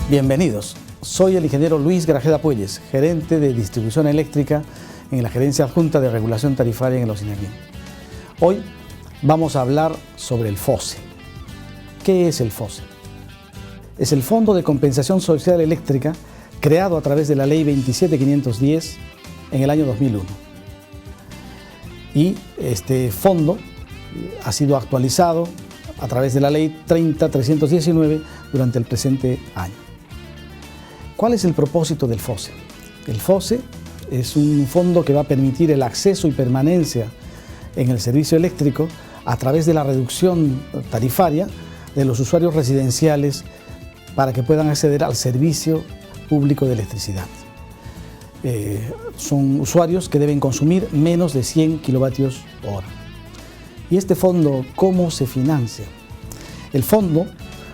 Bienvenidos, soy el ingeniero Luis Grajeda Puelles, gerente de distribución eléctrica en la Gerencia Adjunta de Regulación Tarifaria en el OSINERMIN. Hoy vamos a hablar sobre el FOSE. ¿Qué es el FOSE? Es el Fondo de Compensación Social Eléctrica creado a través de la Ley 27510 en el año 2001. Y este fondo ha sido actualizado a través de la Ley 30319 durante el presente año. ¿Cuál es el propósito del FOSE? El FOSE es un fondo que va a permitir el acceso y permanencia en el servicio eléctrico a través de la reducción tarifaria de los usuarios residenciales para que puedan acceder al servicio público de electricidad. Son usuarios que deben consumir menos de 100 kilovatios hora. ¿Y este fondo cómo se financia? El fondo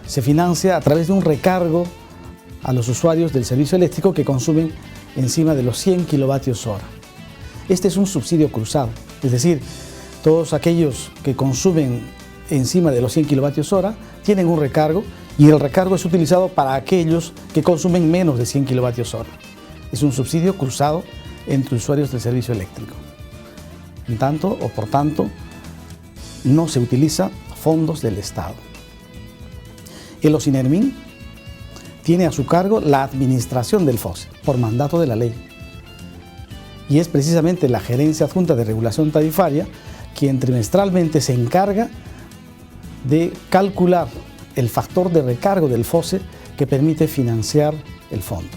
se financia a través de un recargo a los usuarios del servicio eléctrico que consumen encima de los 100 kilovatios hora. Este es un subsidio cruzado, es decir, todos aquellos que consumen encima de los 100 kilovatios hora tienen un recargo y el recargo es utilizado para aquellos que consumen menos de 100 kilovatios hora. Es un subsidio cruzado entre usuarios del servicio eléctrico. En tanto o por tanto, no se utiliza fondos del Estado. El OSINERMIN tiene a su cargo la administración del FOSE, por mandato de la ley. Y es precisamente la Gerencia Adjunta de Regulación Tarifaria quien trimestralmente se encarga de calcular el factor de recargo del FOSE que permite financiar el fondo.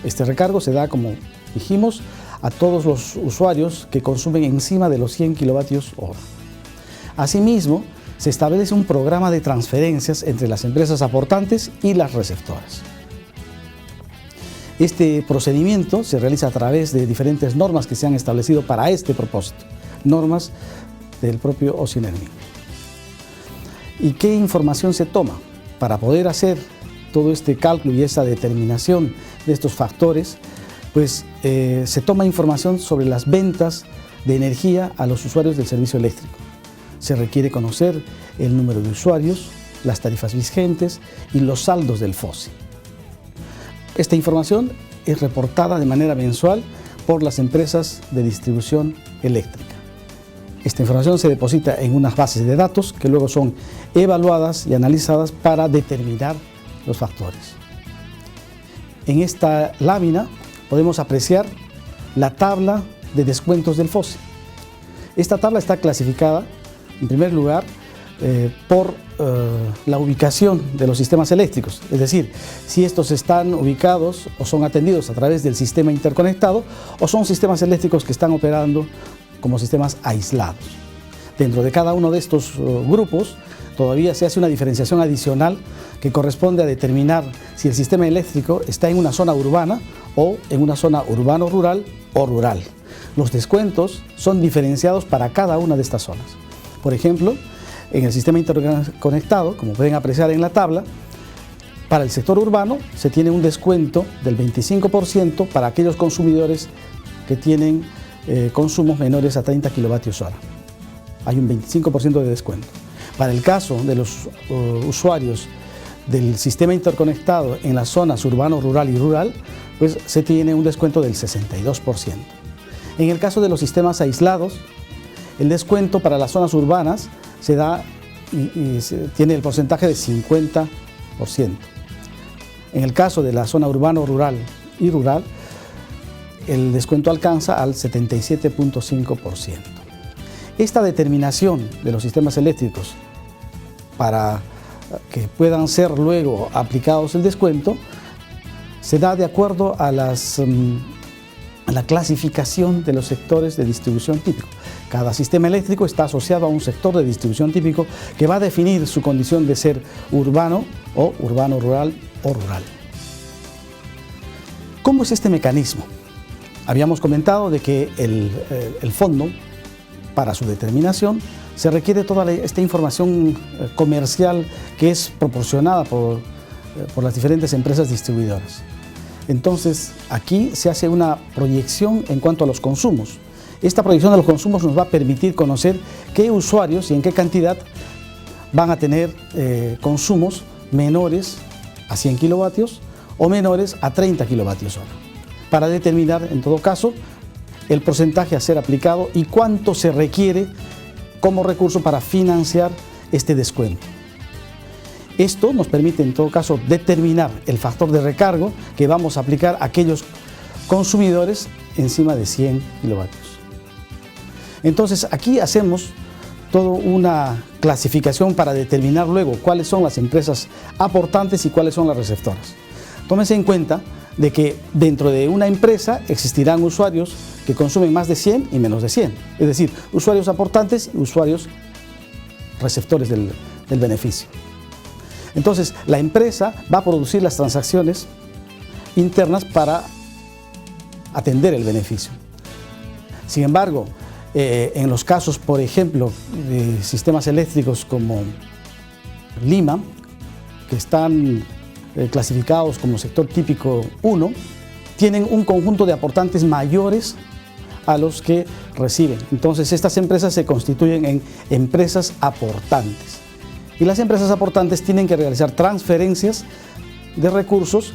Este recargo se da, como dijimos, a todos los usuarios que consumen encima de los 100 kilovatios hora. Asimismo, se establece un programa de transferencias entre las empresas aportantes y las receptoras. Este procedimiento se realiza a través de diferentes normas que se han establecido para este propósito, normas del propio OSINERMIN. ¿Y qué información se toma? Para poder hacer todo este cálculo y esa determinación de estos factores, pues se toma información sobre las ventas de energía a los usuarios del servicio eléctrico. Se requiere conocer el número de usuarios, las tarifas vigentes y los saldos del FOSE. Esta información es reportada de manera mensual por las empresas de distribución eléctrica. Esta información se deposita en unas bases de datos que luego son evaluadas y analizadas para determinar los factores. En esta lámina podemos apreciar la tabla de descuentos del FOSE. Esta tabla está clasificada en primer lugar, por la ubicación de los sistemas eléctricos, es decir, si estos están ubicados o son atendidos a través del sistema interconectado o son sistemas eléctricos que están operando como sistemas aislados. Dentro de cada uno de estos grupos todavía se hace una diferenciación adicional que corresponde a determinar si el sistema eléctrico está en una zona urbana o en una zona urbano-rural o rural. Los descuentos son diferenciados para cada una de estas zonas. Por ejemplo, en el sistema interconectado, como pueden apreciar en la tabla, para el sector urbano se tiene un descuento del 25% para aquellos consumidores que tienen consumos menores a 30 kilovatios hora. Hay un 25% de descuento. Para el caso de los usuarios del sistema interconectado en las zonas urbano, rural y rural, pues se tiene un descuento del 62%. En el caso de los sistemas aislados, el descuento para las zonas urbanas se da y tiene el porcentaje de 50%. En el caso de la zona urbano, rural y rural, el descuento alcanza al 77.5%. Esta determinación de los sistemas eléctricos para que puedan ser luego aplicados el descuento se da de acuerdo a la clasificación de los sectores de distribución típico. Cada sistema eléctrico está asociado a un sector de distribución típico que va a definir su condición de ser urbano o urbano-rural o rural. ¿Cómo es este mecanismo? Habíamos comentado de que el fondo, para su determinación, se requiere toda esta información comercial que es proporcionada por las diferentes empresas distribuidoras. Entonces, aquí se hace una proyección en cuanto a los consumos. Esta proyección de los consumos nos va a permitir conocer qué usuarios y en qué cantidad van a tener consumos menores a 100 kilovatios o menores a 30 kilovatios hora, para determinar en todo caso el porcentaje a ser aplicado y cuánto se requiere como recurso para financiar este descuento. Esto nos permite en todo caso determinar el factor de recargo que vamos a aplicar a aquellos consumidores encima de 100 kilovatios. Entonces aquí hacemos toda una clasificación para determinar luego cuáles son las empresas aportantes y cuáles son las receptoras. Tómese en cuenta de que dentro de una empresa existirán usuarios que consumen más de 100 y menos de 100, es decir, usuarios aportantes y usuarios receptores del beneficio. Entonces, la empresa va a producir las transacciones internas para atender el beneficio. Sin embargo, en los casos, por ejemplo, de sistemas eléctricos como Lima, que están clasificados como sector típico 1, tienen un conjunto de aportantes mayores a los que reciben. Entonces, estas empresas se constituyen en empresas aportantes. Y las empresas aportantes tienen que realizar transferencias de recursos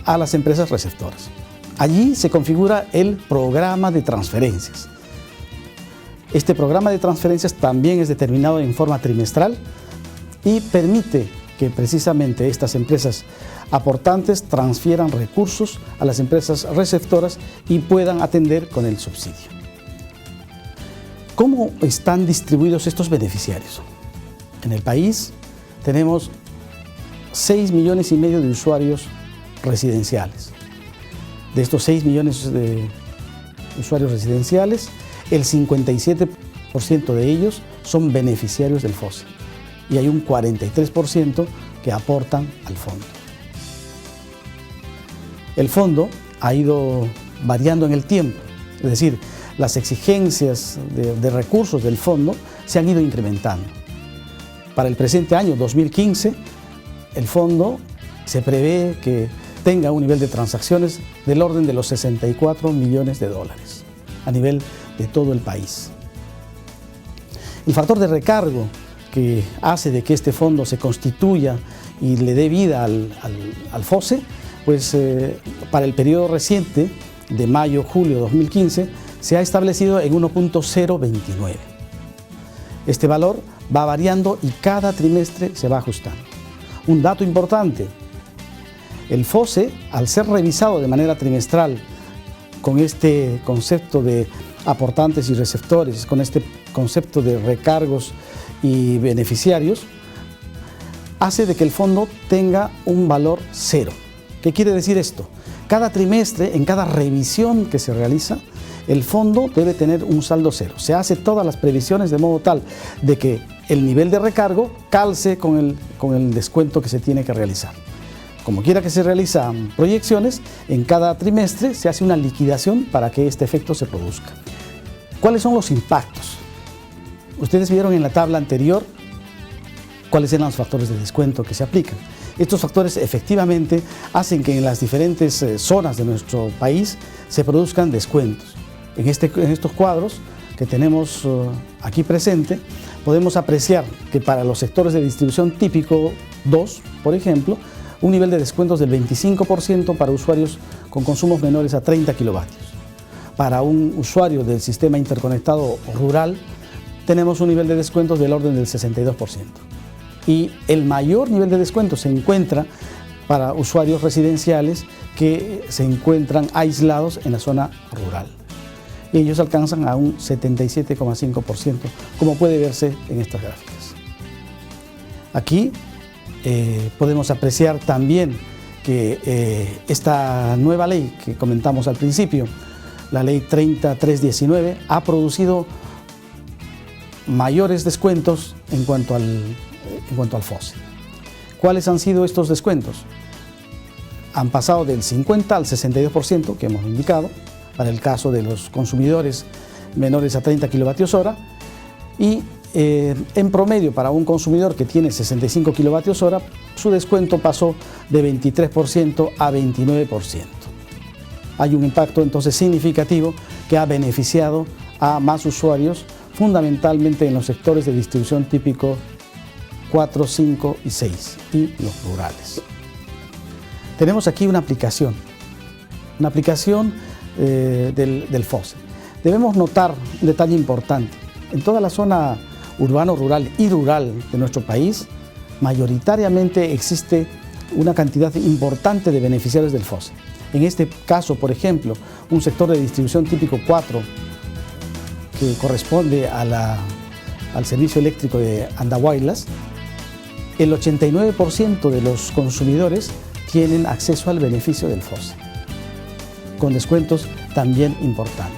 a las empresas receptoras. Allí se configura el programa de transferencias. Este programa de transferencias también es determinado en forma trimestral y permite que precisamente estas empresas aportantes transfieran recursos a las empresas receptoras y puedan atender con el subsidio. ¿Cómo están distribuidos estos beneficiarios? En el país tenemos 6,5 millones de usuarios residenciales. De estos 6 millones de usuarios residenciales, el 57% de ellos son beneficiarios del FOSE y hay un 43% que aportan al fondo. El fondo ha ido variando en el tiempo, es decir, las exigencias de recursos del fondo se han ido incrementando. Para el presente año 2015, el fondo se prevé que tenga un nivel de transacciones del orden de los 64 millones de dólares a nivel de todo el país. El factor de recargo que hace de que este fondo se constituya y le dé vida al FOSE, pues para el periodo reciente de mayo-julio 2015 se ha establecido en 1.029. Este valor va variando y cada trimestre se va ajustando. Un dato importante, el FOSE, al ser revisado de manera trimestral con este concepto de aportantes y receptores, con este concepto de recargos y beneficiarios, hace de que el fondo tenga un valor cero. ¿Qué quiere decir esto? Cada trimestre, en cada revisión que se realiza, el fondo debe tener un saldo cero. Se hace todas las previsiones de modo tal de que el nivel de recargo calce con el descuento que se tiene que realizar. Como quiera que se realizan proyecciones, en cada trimestre se hace una liquidación para que este efecto se produzca. ¿Cuáles son los impactos? Ustedes vieron en la tabla anterior cuáles eran los factores de descuento que se aplican. Estos factores efectivamente hacen que en las diferentes zonas de nuestro país se produzcan descuentos. En estos cuadros que tenemos aquí presente, podemos apreciar que para los sectores de distribución típico 2, por ejemplo, un nivel de descuentos del 25% para usuarios con consumos menores a 30 kilovatios. Para un usuario del sistema interconectado rural, tenemos un nivel de descuentos del orden del 62%. Y el mayor nivel de descuento se encuentra para usuarios residenciales que se encuentran aislados en la zona rural. Y ellos alcanzan a un 77,5%, como puede verse en estas gráficas. Aquí podemos apreciar también que esta nueva ley que comentamos al principio, la ley 30319, ha producido mayores descuentos en cuanto al FOSE. ¿Cuáles han sido estos descuentos? Han pasado del 50 al 62% que hemos indicado para el caso de los consumidores menores a 30 kilovatios hora y en promedio para un consumidor que tiene 65 kilovatios hora su descuento pasó de 23% a 29%. Hay un impacto entonces significativo que ha beneficiado a más usuarios, fundamentalmente en los sectores de distribución típico 4, 5 y 6 y los rurales. Tenemos aquí una aplicación del FOSE. Debemos notar un detalle importante. En toda la zona urbano, rural y rural de nuestro país, mayoritariamente existe una cantidad importante de beneficiarios del FOSE. En este caso, por ejemplo, un sector de distribución típico 4, que corresponde al servicio eléctrico de Andahuaylas, el 89% de los consumidores tienen acceso al beneficio del FOSE, con descuentos también importantes.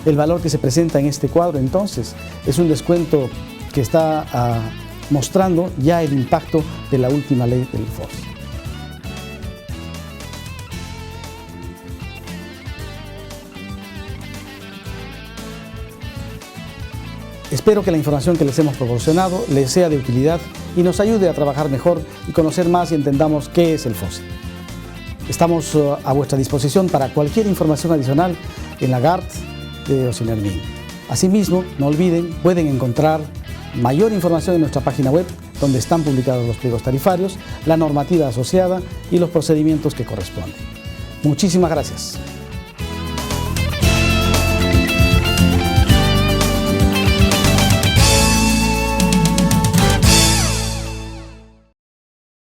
El valor que se presenta en este cuadro, entonces, es un descuento que está mostrando ya el impacto de la última ley del FOSE. Espero que la información que les hemos proporcionado les sea de utilidad y nos ayude a trabajar mejor y conocer más y entendamos qué es el FOSE. Estamos a vuestra disposición para cualquier información adicional en la GART de Ocinermin. Asimismo, no olviden, pueden encontrar mayor información en nuestra página web, donde están publicados los pliegos tarifarios, la normativa asociada y los procedimientos que corresponden. Muchísimas gracias.